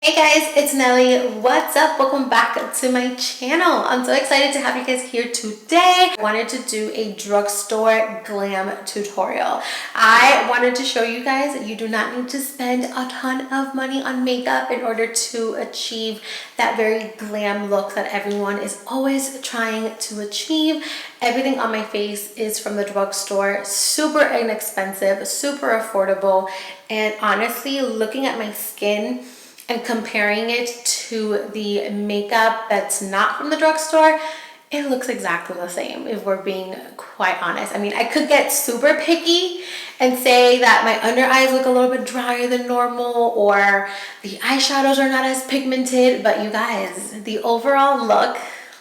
Hey guys, it's Nelly. What's up? Welcome back to my channel. I'm so excited to have you guys here today. I wanted to do a drugstore glam tutorial. I wanted to show you guys that you do not need to spend a ton of money on makeup in order to achieve that very glam look that everyone is always trying to achieve. Everything on my face is from the drugstore, super inexpensive, super affordable, and honestly, looking at my skin and comparing it to the makeup that's not from the drugstore, it looks exactly the same, if we're being quite honest. I mean, I could get super picky and say that my under eyes look a little bit drier than normal, or the eyeshadows are not as pigmented, but you guys, the overall look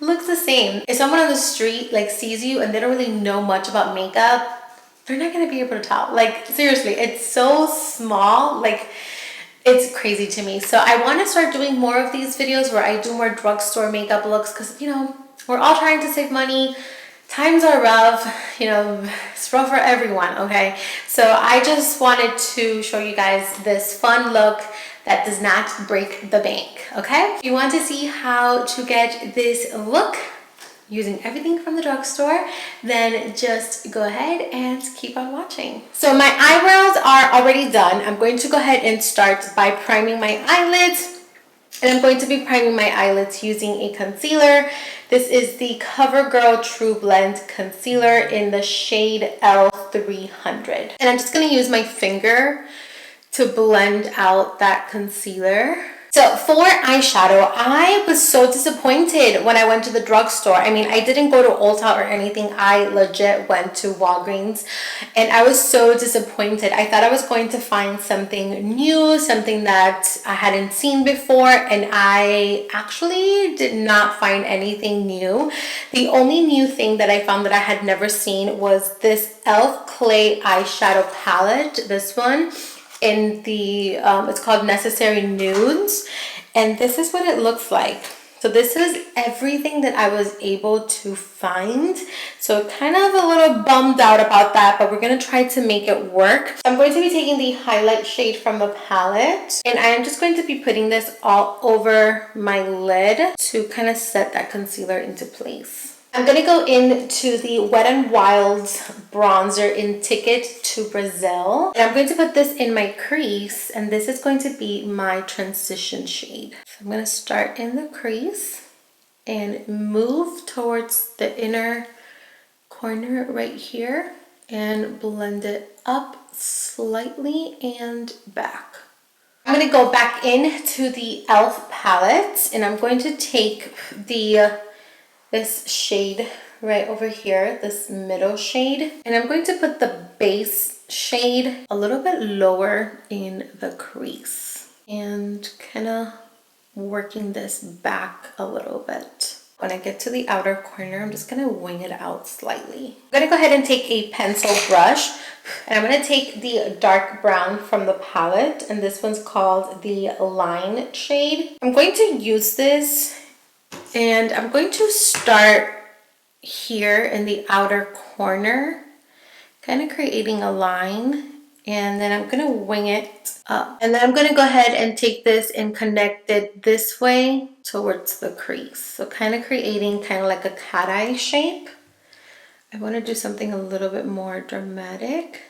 looks the same. If someone on the street like sees you and they don't really know much about makeup, they're not gonna be able to tell. Like, seriously, it's so small, like, it's crazy to me. So I want to start doing more of these videos where I do more drugstore makeup looks, because, you know, we're all trying to save money. Times are rough, you know, it's rough for everyone, okay? So I just wanted to show you guys this fun look that does not break the bank, okay? If you want to see how to get this look using everything from the drugstore, then just go ahead and keep on watching. So my eyebrows are already done. I'm going to go ahead and start by priming my eyelids. And I'm going to be priming my eyelids using a concealer. This is the CoverGirl True Blend Concealer in the shade L300. And I'm just gonna use my finger to blend out that concealer. So for eyeshadow, I was so disappointed when I went to the drugstore. I mean, I didn't go to Ulta or anything. I legit went to Walgreens, and I was so disappointed. I thought I was going to find something new, something that I hadn't seen before, and I actually did not find anything new. The only new thing that I found that I had never seen was this e.l.f. Clay eyeshadow palette, this one. In the it's called Necessary Nudes, and this is what it looks like. So this is everything that I was able to find, so kind of a little bummed out about that, but we're gonna try to make it work. I'm going to be taking the highlight shade from the palette, and I am just going to be putting this all over my lid to kind of set that concealer into place. I'm going to go into the Wet n Wild's bronzer in Ticket to Brazil. And I'm going to put this in my crease, and this is going to be my transition shade. So I'm going to start in the crease and move towards the inner corner right here and blend it up slightly and back. I'm going to go back into the e.l.f. palette, and I'm going to take this shade right over here, this middle shade, and I'm going to put the base shade a little bit lower in the crease and kind of working this back a little bit. When I get to the outer corner, I'm just going to wing it out slightly. I'm going to go ahead and take a pencil brush, and I'm going to take the dark brown from the palette, and this one's called the Line shade. I'm going to use this, and I'm going to start here in the outer corner, kind of creating a line, and then I'm going to wing it up. And then I'm going to go ahead and take this and connect it this way towards the crease. So kind of creating kind of like a cat eye shape. I want to do something a little bit more dramatic.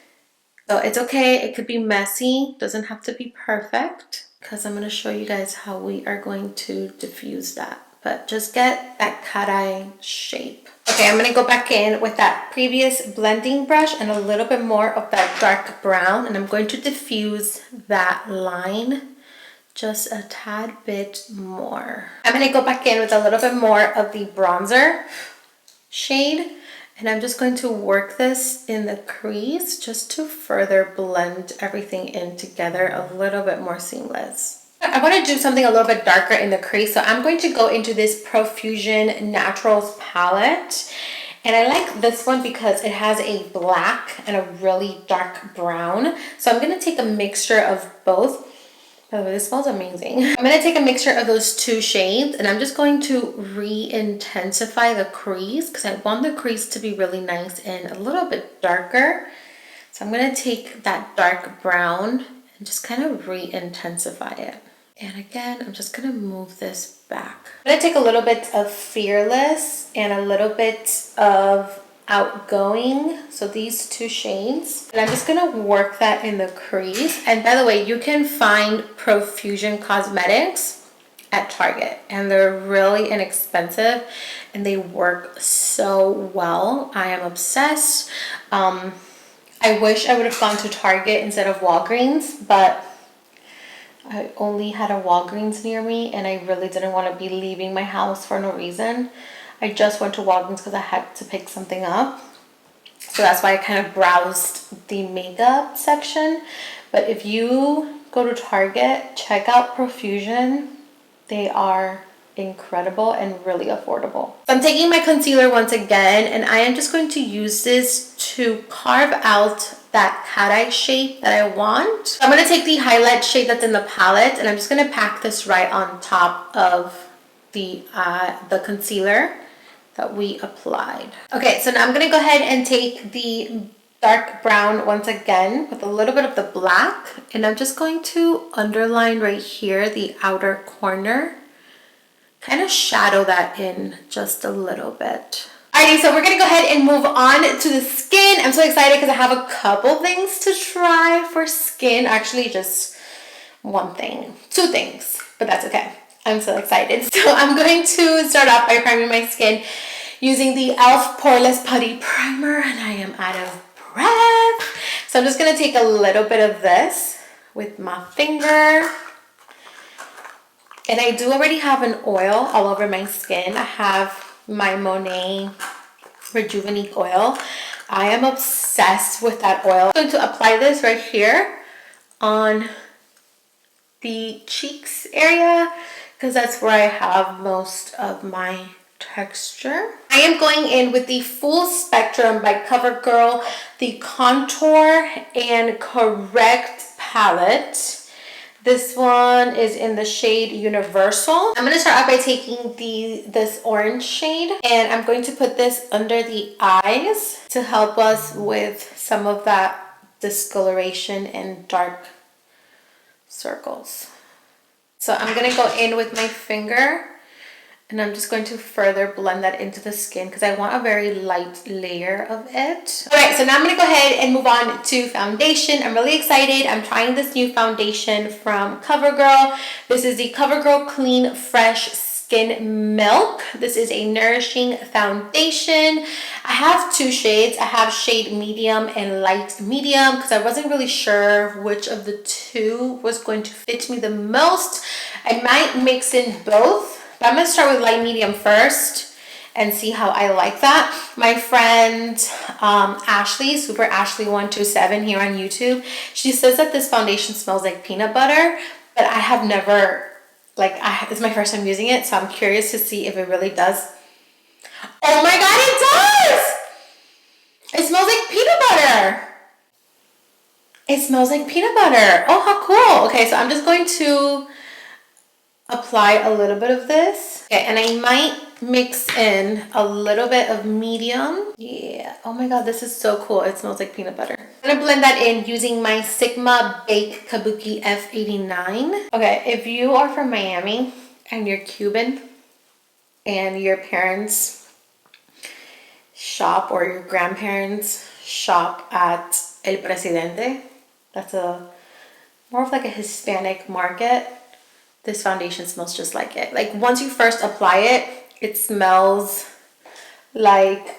So it's okay, it could be messy, doesn't have to be perfect, because I'm going to show you guys how we are going to diffuse that. But just get that cat eye shape. Okay, I'm gonna go back in with that previous blending brush and a little bit more of that dark brown, and I'm going to diffuse that line just a tad bit more. I'm gonna go back in with a little bit more of the bronzer shade, and I'm just going to work this in the crease just to further blend everything in together a little bit more seamless. I want to do something a little bit darker in the crease, so I'm going to go into this Profusion Naturals palette, and I like this one because it has a black and a really dark brown. So I'm going to take a mixture of both. By the way, this smells amazing. I'm going to take a mixture of those two shades, and I'm just going to re-intensify the crease because I want the crease to be really nice and a little bit darker. So I'm going to take that dark brown and just kind of re-intensify it. And again, I'm just gonna move this back. I'm gonna take a little bit of Fearless and a little bit of Outgoing. So these two shades. And I'm just gonna work that in the crease. And by the way, you can find Profusion Cosmetics at Target. And they're really inexpensive. And they work so well. I am obsessed. I wish I would have gone to Target instead of Walgreens. But I only had a Walgreens near me and I really didn't want to be leaving my house for no reason. I just went to Walgreens because I had to pick something up. So that's why I kind of browsed the makeup section. But if you go to Target, check out Profusion. They are incredible and really affordable. So I'm taking my concealer once again and I am just going to use this to carve out that cat eye shape that I want. So I'm going to take the highlight shade that's in the palette and I'm just going to pack this right on top of the concealer that we applied. Okay, so now I'm going to go ahead and take the dark brown once again with a little bit of the black and I'm just going to underline right here the outer corner. Kind of shadow that in just a little bit. Alrighty, so we're gonna go ahead and move on to the skin. I'm so excited because I have a couple things to try for skin. Actually, just one thing, two things, but that's okay. I'm so excited. So I'm going to start off by priming my skin using the e.l.f. Poreless Putty Primer, and I am out of breath. So I'm just gonna take a little bit of this with my finger. And I do already have an oil all over my skin. I have my Monet Rejuvenate oil. I am obsessed with that oil. I'm going to apply this right here on the cheeks area because that's where I have most of my texture. I am going in with the Full Spectrum by CoverGirl, the Contour and Correct palette. This one is in the shade Universal. I'm going to start out by taking this orange shade and I'm going to put this under the eyes to help us with some of that discoloration and dark circles. So I'm going to go in with my finger and I'm just going to further blend that into the skin because I want a very light layer of it. Alright, so now I'm going to go ahead and move on to foundation. I'm really excited. I'm trying this new foundation from CoverGirl. This is the CoverGirl Clean Fresh Skin Milk. This is a nourishing foundation. I have two shades. I have shade medium and light medium because I wasn't really sure which of the two was going to fit me the most. I might mix in both. But I'm going to start with light medium first and see how I like that. My friend Ashley, Super Ashley 127 here on YouTube, she says that this foundation smells like peanut butter, but I have never, it's my first time using it, so I'm curious to see if it really does. Oh my God, it does! It smells like peanut butter. It smells like peanut butter. Oh, how cool. Okay, so I'm just going to apply a little bit of this. Okay, and I might mix in a little bit of medium. Yeah, oh my God, this is so cool. It smells like peanut butter. I'm gonna blend that in using my Sigma Bake Kabuki F89. Okay, if you are from Miami and you're Cuban and your parents shop or your grandparents shop at El Presidente, that's more of like a Hispanic market. This foundation smells just like it. Like once you first apply it, it smells like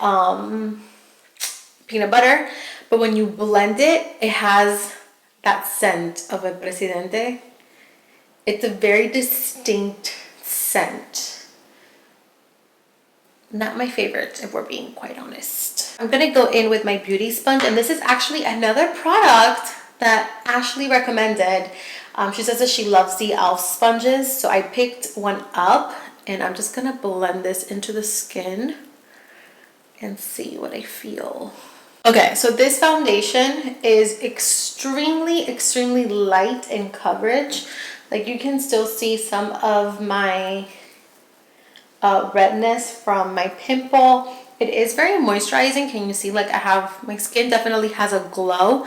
peanut butter. But when you blend it, it has that scent of El Presidente. It's a very distinct scent. Not my favorite, if we're being quite honest. I'm gonna go in with my beauty sponge, and this is actually another product that Ashley recommended. She says that she loves the e.l.f. sponges, so I picked one up and I'm just gonna blend this into the skin and see what I feel. Okay, so this foundation is extremely light in coverage. Like you can still see some of my redness from my pimple. It is very moisturizing. Can you see, like I have, my skin definitely has a glow.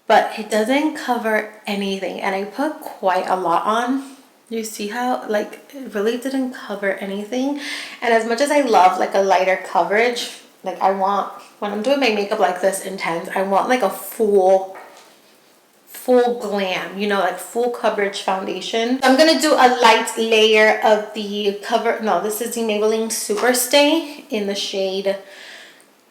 but it doesn't cover anything. And I put quite a lot on. You see how like it really didn't cover anything. And as much as I love like a lighter coverage, like I want, when I'm doing my makeup like this intense, I want like a full glam, you know, like full coverage foundation. So I'm gonna do a light layer of the this is the Maybelline Superstay in the shade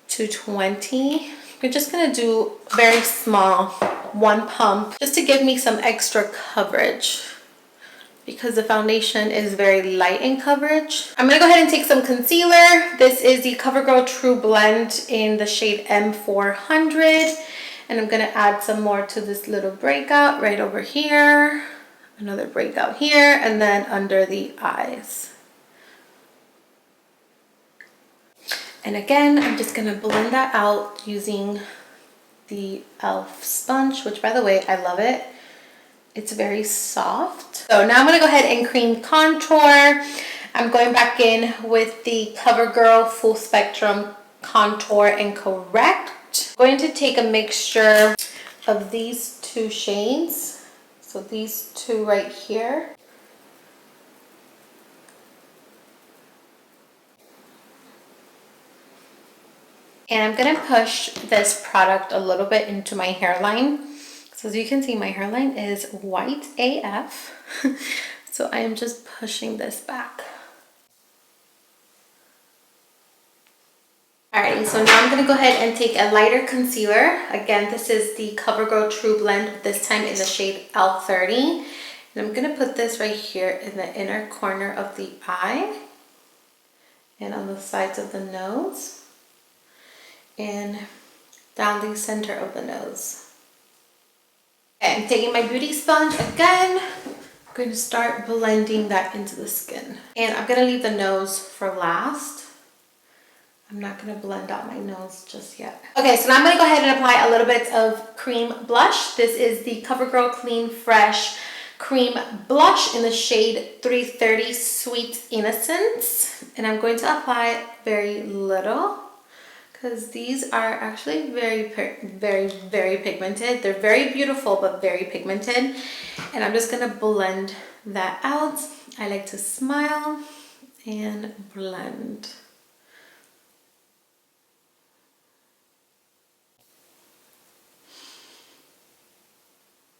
220. We're just gonna do very small, one pump, just to give me some extra coverage, because the foundation is very light in coverage. I'm gonna go ahead and take some concealer. This is the CoverGirl True Blend in the shade M400. And I'm gonna add some more to this little breakout right over here. Another breakout here, and then under the eyes. And again, I'm just gonna blend that out using the e.l.f. sponge, which by the way, I love it. It's very soft. So now I'm gonna go ahead and cream contour. I'm going back in with the CoverGirl Full Spectrum Contour and Correct. I'm going to take a mixture of these two shades. So these two right here. And I'm gonna push this product a little bit into my hairline. So as you can see, my hairline is white AF. So I am just pushing this back. Alrighty, so now I'm gonna go ahead and take a lighter concealer. Again, this is the CoverGirl True Blend, this time in the shade L30. And I'm gonna put this right here in the inner corner of the eye and on the sides of the nose and down the center of the nose. Okay, I'm taking my beauty sponge again. I'm going to start blending that into the skin. And I'm gonna leave the nose for last. I'm not gonna blend out my nose just yet. Okay, so now I'm gonna go ahead and apply a little bit of cream blush. This is the CoverGirl Clean Fresh Cream Blush in the shade 330 Sweet Innocence. And I'm going to apply very little because these are actually very pigmented. They're very beautiful, but very pigmented. And I'm just gonna blend that out. I like to smile and blend.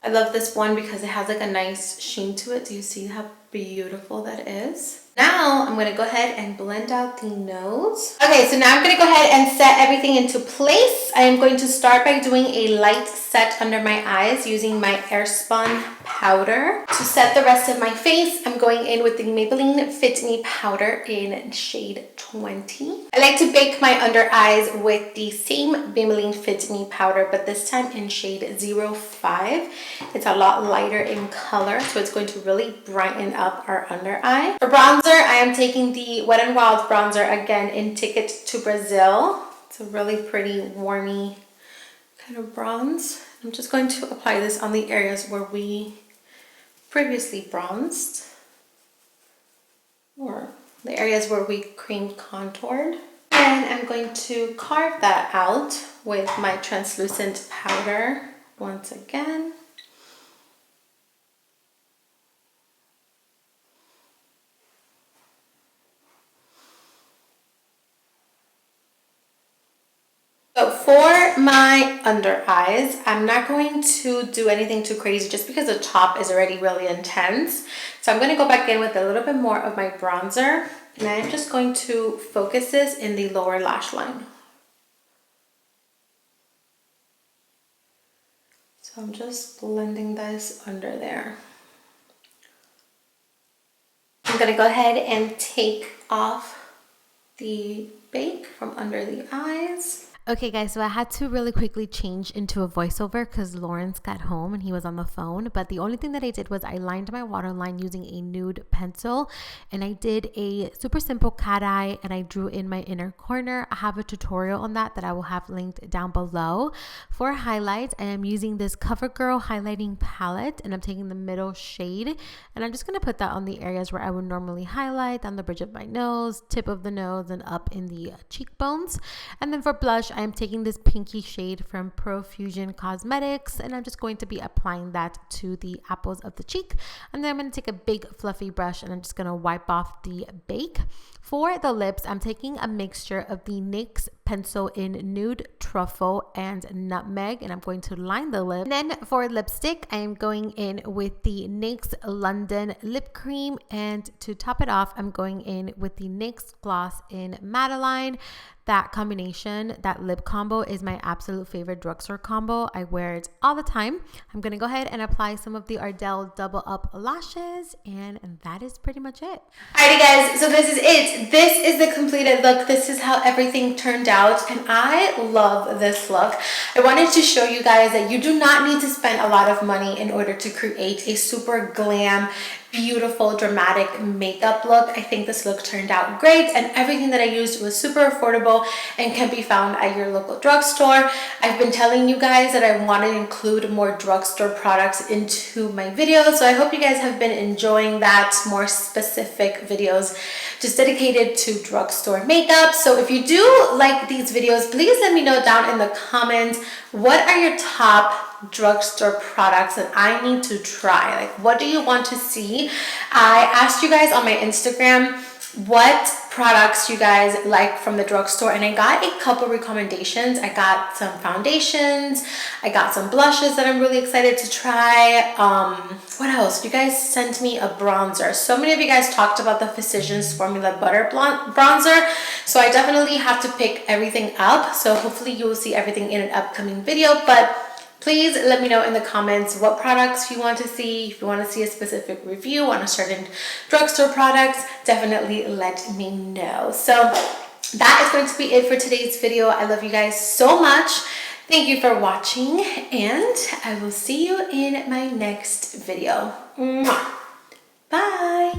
I love this one because it has like a nice sheen to it. Do you see how beautiful that is? Now I'm going to go ahead and blend out the nose. Okay, so now I'm going to go ahead and set everything into place. I am going to start by doing a light set under my eyes using my Airspun powder. To set the rest of my face, I'm going in with the Maybelline Fit Me powder in shade 20. I like to bake my under eyes with the same Maybelline Fit Me powder, but this time in shade 05. It's a lot lighter in color, so it's going to really brighten up our under eye. For bronzer, I am taking the Wet n Wild bronzer again in Ticket to Brazil. It's a really pretty warmy kind of bronze. I'm just going to apply this on the areas where we previously bronzed, or the areas where we cream contoured. And I'm going to carve that out with my translucent powder once again. So for my under eyes, I'm not going to do anything too crazy just because the top is already really intense. So I'm going to go back in with a little bit more of my bronzer, and I'm just going to focus this in the lower lash line. So I'm just blending this under there. I'm going to go ahead and take off the bake from under the eyes. Okay guys, so I had to really quickly change into a voiceover because Lawrence got home and he was on the phone. But the only thing that I did was I lined my waterline using a nude pencil, and I did a super simple cat eye, and I drew in my inner corner. I have a tutorial on that I will have linked down below. For highlights, I am using this CoverGirl highlighting palette, and I'm taking the middle shade, and I'm just going to put that on the areas where I would normally highlight, on the bridge of my nose, tip of the nose, and up in the cheekbones. And then for blush, I'm taking this pinky shade from Profusion Cosmetics, and I'm just going to be applying that to the apples of the cheek. And then I'm going to take a big fluffy brush and I'm just going to wipe off the bake. For the lips, I'm taking a mixture of the NYX pencil in Nude Truffle and Nutmeg, and I'm going to line the lip. And then for lipstick, I am going in with the NYX London Lip Cream, and to top it off, I'm going in with the NYX Gloss in Madeline. That combination, that lip combo, is my absolute favorite drugstore combo. I wear it all the time. I'm going to go ahead and apply some of the Ardell Double Up lashes, and that is pretty much it. Alrighty guys, so this is it. This is the completed look. This is how everything turned out, and I love this look. I wanted to show you guys that you do not need to spend a lot of money in order to create a super glam, beautiful, dramatic makeup look. I think this look turned out great, and everything that I used was super affordable and can be found at your local drugstore. I've been telling you guys that I want to include more drugstore products into my videos, so I hope you guys have been enjoying that. More specific videos just dedicated to drugstore makeup. So if you do like these videos, please let me know down in the comments, what are your top drugstore products that I need to try? Like, what do you want to see? I asked you guys on my Instagram what products you guys like from the drugstore, and I got a couple recommendations. I got some foundations, I got some blushes that I'm really excited to try. What else? You guys sent me a bronzer. So many of you guys talked about the Physicians Formula Butter bronzer, so I definitely have to pick everything up. So hopefully you will see everything in an upcoming video, but please let me know in the comments what products you want to see. If you want to see a specific review on a certain drugstore product, definitely let me know. So that is going to be it for today's video. I love you guys so much. Thank you for watching, and I will see you in my next video. Mwah. Bye.